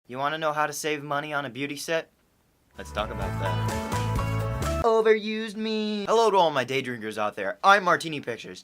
You want to know how to save money on a beauty set? Let's talk about that. Overused me. Hello to all my day drinkers out there. I'm MartiniPictures.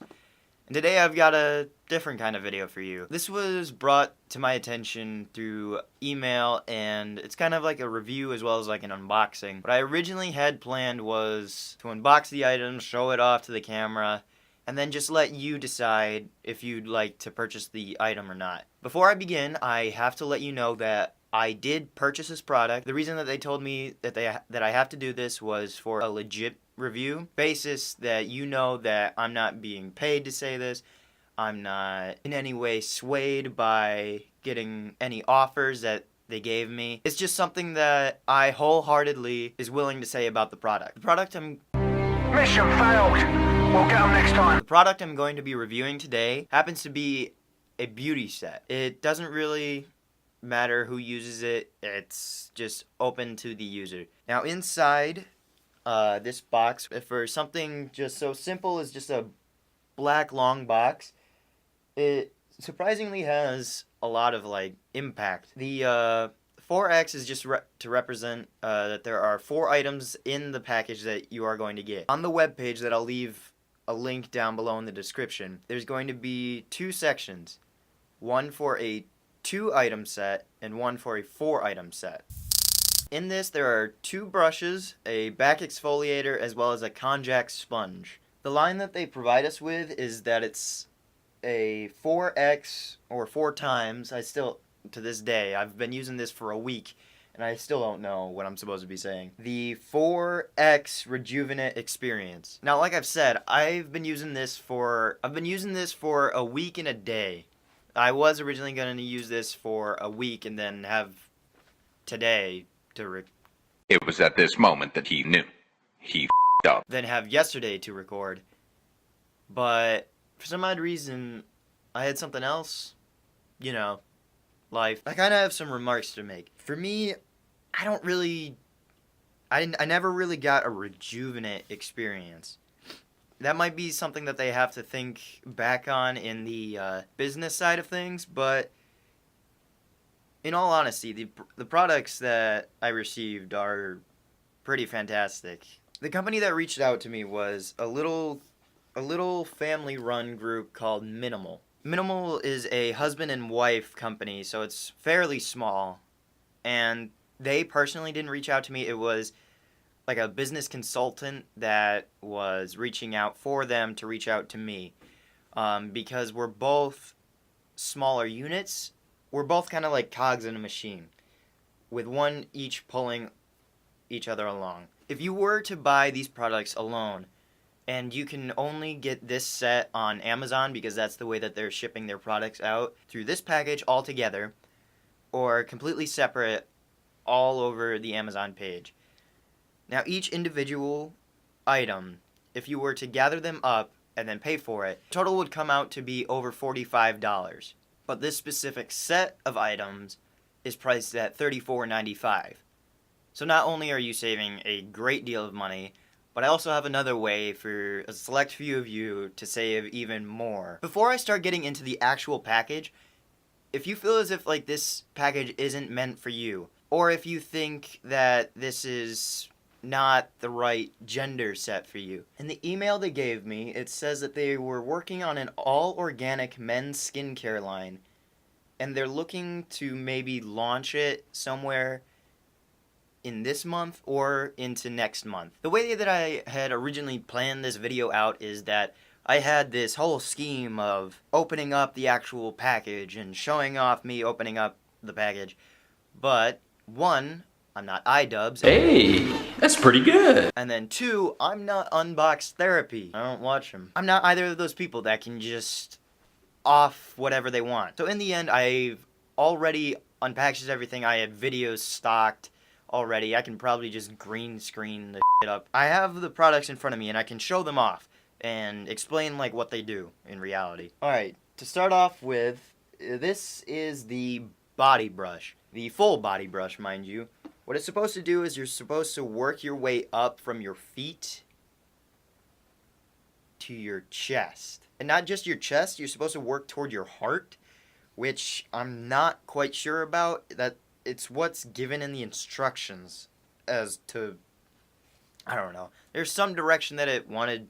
And today I've got a different kind of video for you. This was brought to my attention through email, and it's kind of like a review as well as like an unboxing. What I originally had planned was to unbox the item, show it off to the camera, and then just let you decide if you'd like to purchase the item or not. Before I begin, I have to let you know that I did purchase this product. The reason that they told me that I have to do this was for a legit review basis, that you know that I'm not being paid to say this. I'm not in any way swayed by getting any offers that they gave me. It's just something that I wholeheartedly is willing to say about the product. Mission failed. We'll get them next time. The product I'm going to be reviewing today happens to be a beauty set. It doesn't really matter who uses it. It's just open to the user. Now inside this box, for something just so simple as just a black long box, it surprisingly has a lot of like impact. The 4X is just to represent that there are 4 items in the package that you are going to get. On the webpage that I'll leave a link down below in the description, there's going to be 2 sections. One for a 2-item set and one for a 4-item set. In this there are 2 brushes, a back exfoliator, as well as a konjac sponge. The line that they provide us with is that it's a 4X or 4 times. I still, to this day, I've been using this for a week and I still don't know what I'm supposed to be saying. The 4X Rejuvenate Experience. Now, like I've said, I've been using this for a week and a day. I was originally going to use this for a week and then have today to It was at this moment that he knew. He f***ed up. Then have yesterday to record. But for some odd reason, I had something else. You know, life. I kind of have some remarks to make. For me, I never really got a rejuvenate experience. That might be something that they have to think back on in the business side of things, but in all honesty, the products that I received are pretty fantastic. The company that reached out to me was a little family-run group called Minamul. Minamul is a husband and wife company, so it's fairly small, and they personally didn't reach out to me. It was like a business consultant that was reaching out for them to reach out to me, because we're both smaller units. We're both kind of like cogs in a machine, with one each pulling each other along. If you were to buy these products alone, and you can only get this set on Amazon because that's the way that they're shipping their products out, through this package altogether, or completely separate all over the Amazon page. Now, each individual item, if you were to gather them up and then pay for it, total would come out to be over $45. But this specific set of items is priced at $34.95. So not only are you saving a great deal of money, but I also have another way for a select few of you to save even more. Before I start getting into the actual package, if you feel as if like this package isn't meant for you, or if you think that this is not the right gender set for you. In the email they gave me, it says that they were working on an all-organic men's skincare line, and they're looking to maybe launch it somewhere in this month or into next month. The way that I had originally planned this video out is that I had this whole scheme of opening up the actual package and showing off me opening up the package, but 1, I'm not iDubbbz. Hey, that's pretty good. And then 2, I'm not Unbox Therapy. I don't watch them. I'm not either of those people that can just off whatever they want. So in the end, I've already unpackaged everything. I had videos stocked already. I can probably just green screen the shit up. I have the products in front of me and I can show them off and explain like what they do in reality. Alright, to start off with, this is the body brush. The full body brush, mind you. What it's supposed to do is you're supposed to work your way up from your feet to your chest. And not just your chest, you're supposed to work toward your heart, which I'm not quite sure about. it's what's given in the instructions as to, I don't know. There's some direction that it wanted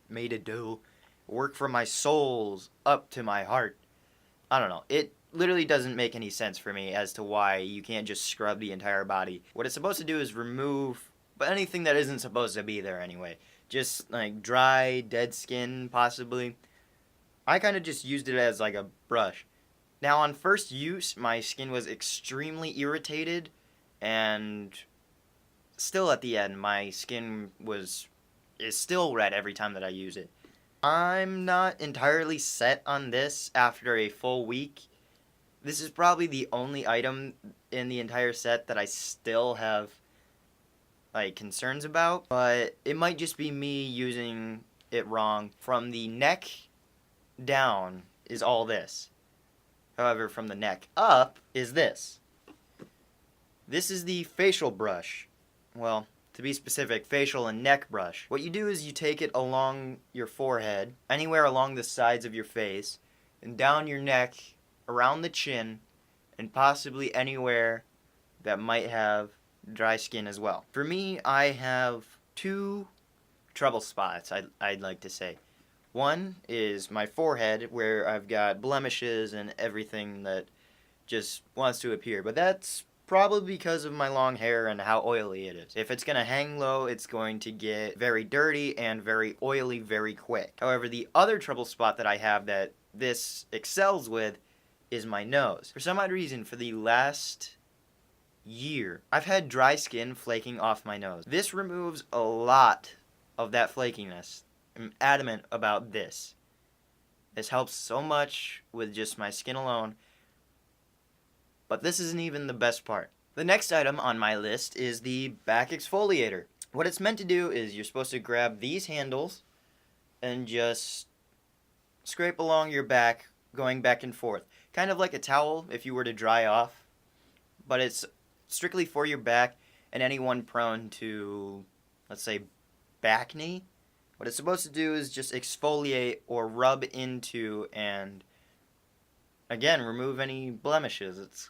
me to do. Work from my soles up to my heart. I don't know. It literally doesn't make any sense for me as to why you can't just scrub the entire body. What it's supposed to do is remove anything that isn't supposed to be there anyway. Just like dry, dead skin, possibly. I kind of just used it as like a brush. Now, on first use, my skin was extremely irritated, and still at the end, my skin is still red every time that I use it. I'm not entirely set on this after a full week. This is probably the only item in the entire set that I still have like concerns about, but it might just be me using it wrong. From the neck down is all this. However, from the neck up is this. This is the facial brush. Well, to be specific, facial and neck brush. What you do is you take it along your forehead, anywhere along the sides of your face, and down your neck, around the chin, and possibly anywhere that might have dry skin as well. For me, I have two trouble spots, I'd like to say. One is my forehead, where I've got blemishes and everything that just wants to appear, but that's probably because of my long hair and how oily it is. If it's going to hang low, it's going to get very dirty and very oily very quick. However, the other trouble spot that I have that this excels with is my nose. For some odd reason, for the last year, I've had dry skin flaking off my nose. This removes a lot of that flakiness. I'm adamant about this. This helps so much with just my skin alone. But this isn't even the best part. The next item on my list is the back exfoliator. What it's meant to do is you're supposed to grab these handles and just scrape along your back, going back and forth. Kind of like a towel if you were to dry off. But it's strictly for your back and anyone prone to, let's say, back knee. What it's supposed to do is just exfoliate or rub into and, again, remove any blemishes.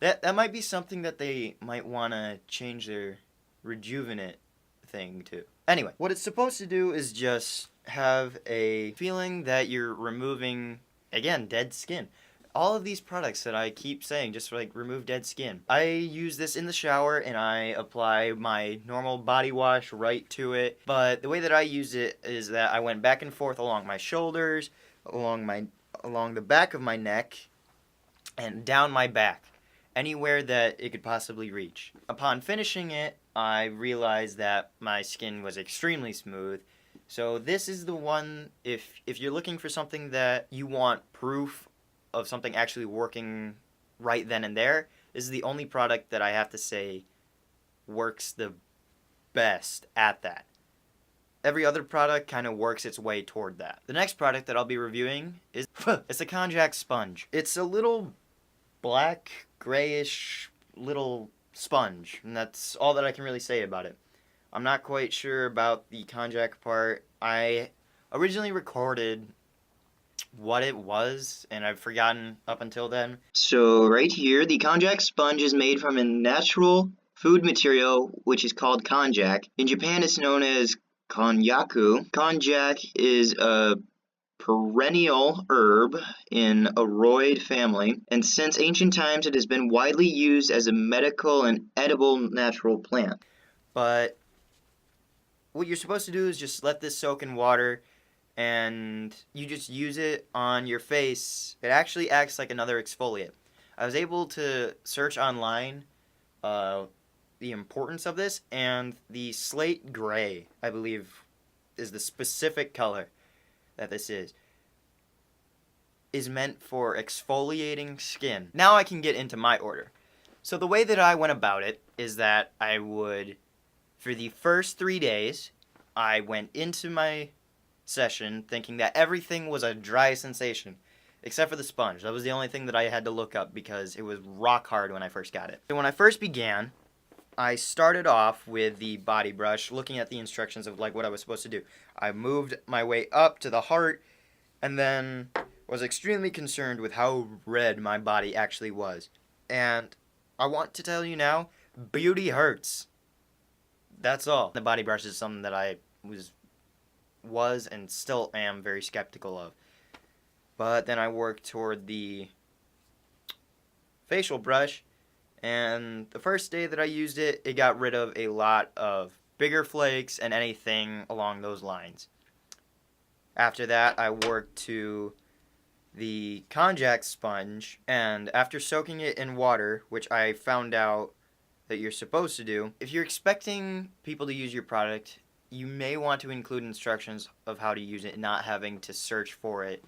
That might be something that they might want to change their rejuvenate thing to. Anyway, what it's supposed to do is just have a feeling that you're removing, again, dead skin. All of these products that I keep saying, just like remove dead skin. I use this in the shower and I apply my normal body wash right to it. But the way that I use it is that I went back and forth along my shoulders, along the back of my neck, and down my back. Anywhere that it could possibly reach. Upon finishing it, I realized that my skin was extremely smooth. So this is the one, if you're looking for something that you want proof of something actually working right then and there, this is the only product that I have to say works the best at that. Every other product kind of works its way toward that. The next product that I'll be reviewing is it's a konjac sponge. It's a little black, grayish little sponge, and that's all that I can really say about it. I'm not quite sure about the konjac part. I originally recorded what it was, and I've forgotten up until then. So right here, the konjac sponge is made from a natural food material which is called konjac. In Japan, it's known as konjaku. Konjac is a perennial herb in Aroid family, and since ancient times it has been widely used as a medical and edible natural plant. But what you're supposed to do is just let this soak in water, and you just use it on your face. It actually acts like another exfoliant. I was able to search online the importance of this, and the slate gray, I believe, is the specific color that this is meant for exfoliating skin. Now I can get into my order. So the way that I went about it is that I would, for the first 3 days, I went into my session thinking that everything was a dry sensation, except for the sponge. That was the only thing that I had to look up because it was rock hard when I first got it. So when I first began, I started off with the body brush, looking at the instructions of like what I was supposed to do. I moved my way up to the heart, and then was extremely concerned with how red my body actually was. And I want to tell you now, beauty hurts. That's all. The body brush is something that I was and still am very skeptical of. But then I worked toward the facial brush, and the first day that I used it, it got rid of a lot of bigger flakes and anything along those lines. After that, I worked to the konjac sponge, and after soaking it in water, which I found out that you're supposed to do, if you're expecting people to use your product, you may want to include instructions of how to use it, not having to search for it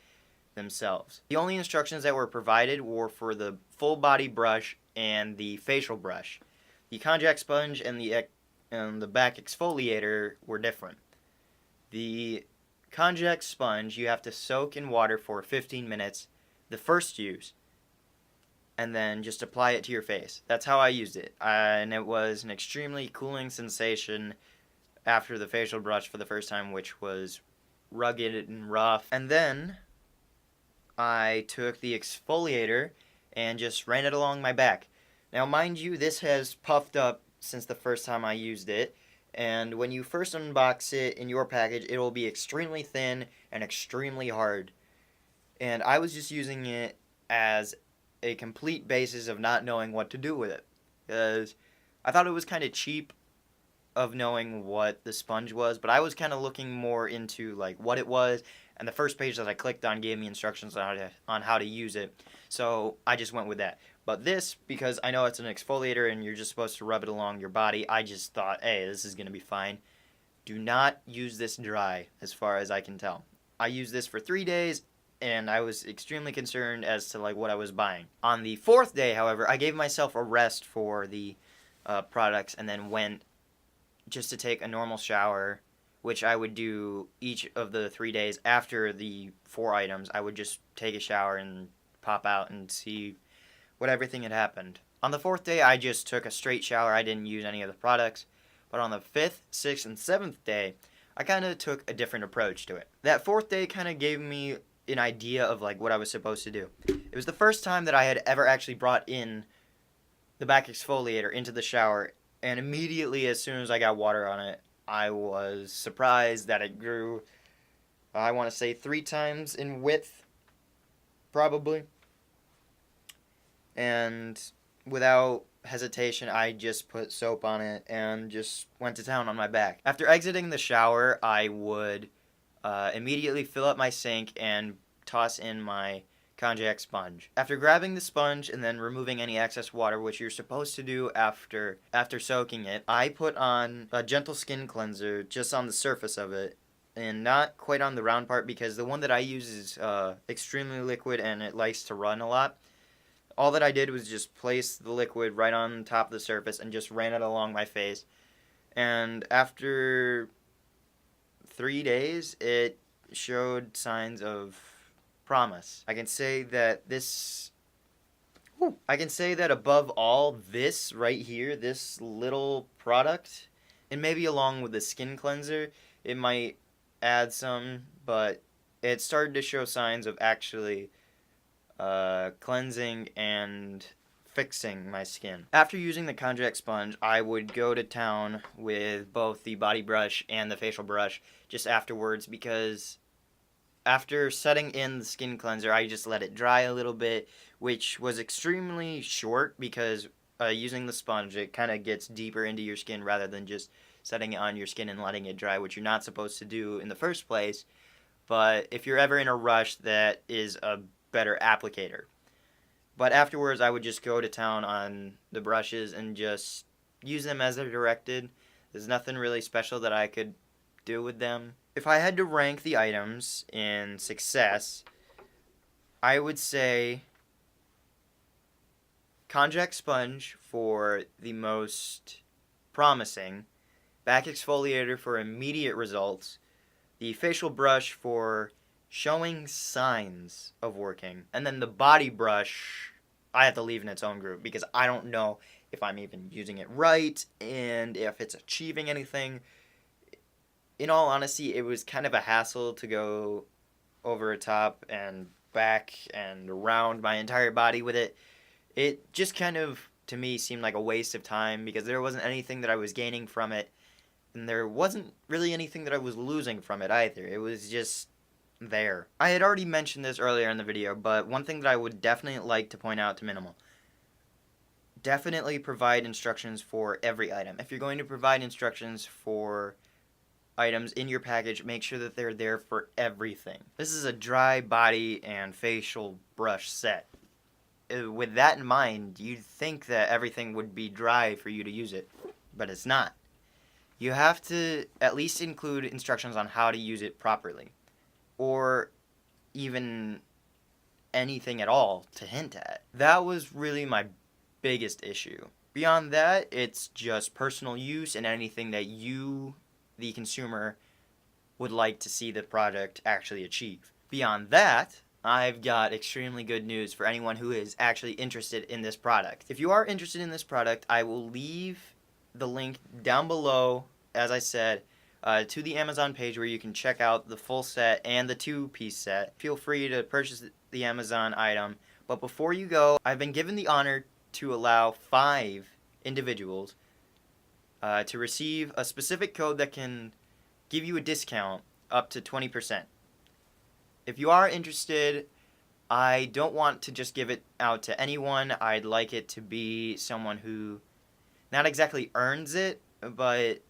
themselves. The only instructions that were provided were for the full body brush and the facial brush. The konjac sponge and the back exfoliator were different. The konjac sponge you have to soak in water for 15 minutes, the first use, and then just apply it to your face. That's how I used it, and it was an extremely cooling sensation after the facial brush for the first time, which was rugged and rough. And then I took the exfoliator and just ran it along my back. Now, mind you, this has puffed up since the first time I used it, and when you first unbox it in your package, it will be extremely thin and extremely hard. And I was just using it as a complete basis of not knowing what to do with it, because I thought it was kind of cheap of knowing what the sponge was, but I was kind of looking more into like what it was, and the first page that I clicked on gave me instructions on how to use it, so I just went with that. But this, because I know it's an exfoliator and you're just supposed to rub it along your body, I just thought, hey, this is going to be fine. Do not use this dry, as far as I can tell. I used this for 3 days, and I was extremely concerned as to like what I was buying. On the 4th day, however, I gave myself a rest for the products, and then went just to take a normal shower, which I would do each of the 3 days after the 4 items. I would just take a shower and pop out and see what everything had happened. On the 4th day, I just took a straight shower. I didn't use any of the products. But on the 5th, 6th, and 7th day, I kind of took a different approach to it. That 4th day kind of gave me an idea of like what I was supposed to do. It was the first time that I had ever actually brought in the back exfoliator into the shower, and immediately as soon as I got water on it, I was surprised that it grew, I want to say 3 times in width, probably. And without hesitation, I just put soap on it and just went to town on my back. After exiting the shower, I would immediately fill up my sink and toss in my konjac sponge. After grabbing the sponge and then removing any excess water, which you're supposed to do after soaking it, I put on a gentle skin cleanser just on the surface of it, and not quite on the round part, because the one that I use is extremely liquid and it likes to run a lot. All that I did was just place the liquid right on top of the surface and just ran it along my face. And after 3 days, it showed signs of promise. I can say that above all, this right here, this little product, and maybe along with the skin cleanser, it might add some, but it started to show signs of actually cleansing and fixing my skin. After using the konjac sponge, I would go to town with both the body brush and the facial brush just afterwards, because after setting in the skin cleanser, I just let it dry a little bit, which was extremely short, because using the sponge, it kind of gets deeper into your skin rather than just setting it on your skin and letting it dry, which you're not supposed to do in the first place. But if you're ever in a rush, that is a better applicator. But afterwards, I would just go to town on the brushes and just use them as they're directed. There's nothing really special that I could do with them. If I had to rank the items in success, I would say konjac sponge for the most promising, back exfoliator for immediate results, the facial brush for showing signs of working, and then the body brush I have to leave in its own group, because I don't know if I'm even using it right and if it's achieving anything. In all honesty, it was kind of a hassle to go over a top and back and around my entire body with it. It just kind of to me seemed like a waste of time because there wasn't anything that I was gaining from it, and there wasn't really anything that I was losing from it either. It was just there. I had already mentioned this earlier in the video, but one thing that I would definitely like to point out to Minimal: definitely provide instructions for every item. If you're going to provide instructions for items in your package, make sure that they're there for everything. This is a dry body and facial brush set. With that in mind, you'd think that everything would be dry for you to use it, but it's not. You have to at least include instructions on how to use it properly, or even anything at all to hint at. That was really my biggest issue. Beyond that, it's just personal use and anything that you, the consumer, would like to see the product actually achieve. Beyond that, I've got extremely good news for anyone who is actually interested in this product. If you are interested in this product, I will leave the link down below, as I said, to the Amazon page where you can check out the full set and the 2-piece set. Feel free to purchase the Amazon item. But before you go, I've been given the honor to allow 5 individuals to receive a specific code that can give you a discount up to 20%. If you are interested, I don't want to just give it out to anyone. I'd like it to be someone who not exactly earns it, but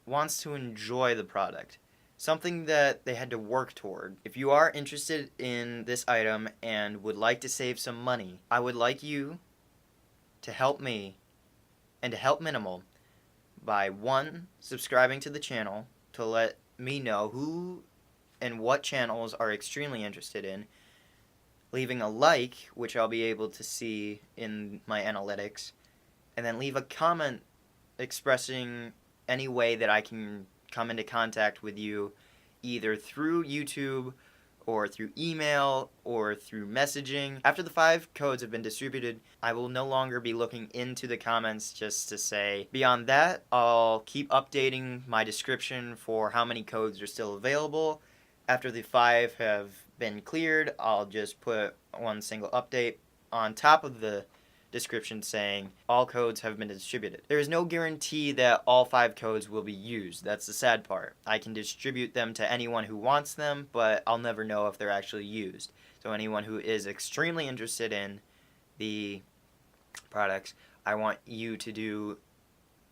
wants to enjoy the product. Something that they had to work toward. If you are interested in this item and would like to save some money, I would like you to help me and to help Minimal by 1, subscribing to the channel to let me know who and what channels are extremely interested in, leaving a like, which I'll be able to see in my analytics, and then leave a comment expressing any way that I can come into contact with you, either through YouTube or through email or through messaging. After the 5 codes have been distributed, I will no longer be looking into the comments just to say. Beyond that, I'll keep updating my description for how many codes are still available. After the 5 have been cleared, I'll just put one single update on top of the description saying all codes have been distributed. There is no guarantee that all 5 codes will be used. That's the sad part. I can distribute them to anyone who wants them, but I'll never know if they're actually used. So anyone who is extremely interested in the products, I want you to do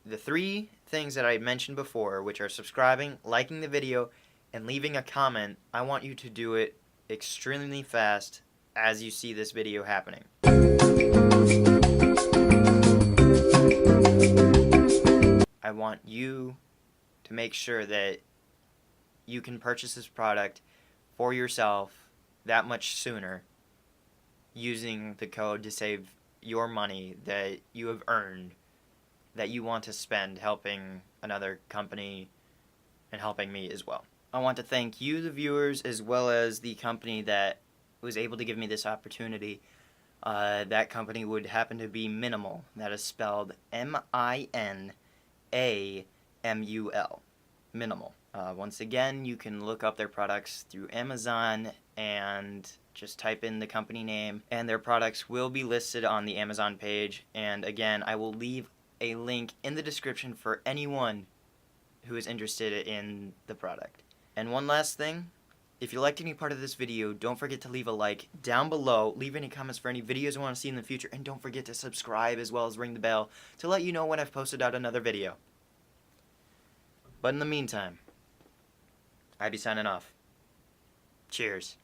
the 3 things that I mentioned before, which are subscribing, liking the video, and leaving a comment. I want you to do it extremely fast as you see this video happening. I want you to make sure that you can purchase this product for yourself that much sooner using the code to save your money that you have earned, that you want to spend helping another company and helping me as well. I want to thank you, the viewers, as well as the company that was able to give me this opportunity. That company would happen to be Minamul. That is spelled M-I-N-A-M-U-L. Minamul. Once again, you can look up their products through Amazon and just type in the company name, and their products will be listed on the Amazon page. And again, I will leave a link in the description for anyone who is interested in the product. And one last thing, if you liked any part of this video, don't forget to leave a like down below, leave any comments for any videos you want to see in the future, and don't forget to subscribe as well as ring the bell to let you know when I've posted out another video. But in the meantime, I'd be signing off. Cheers.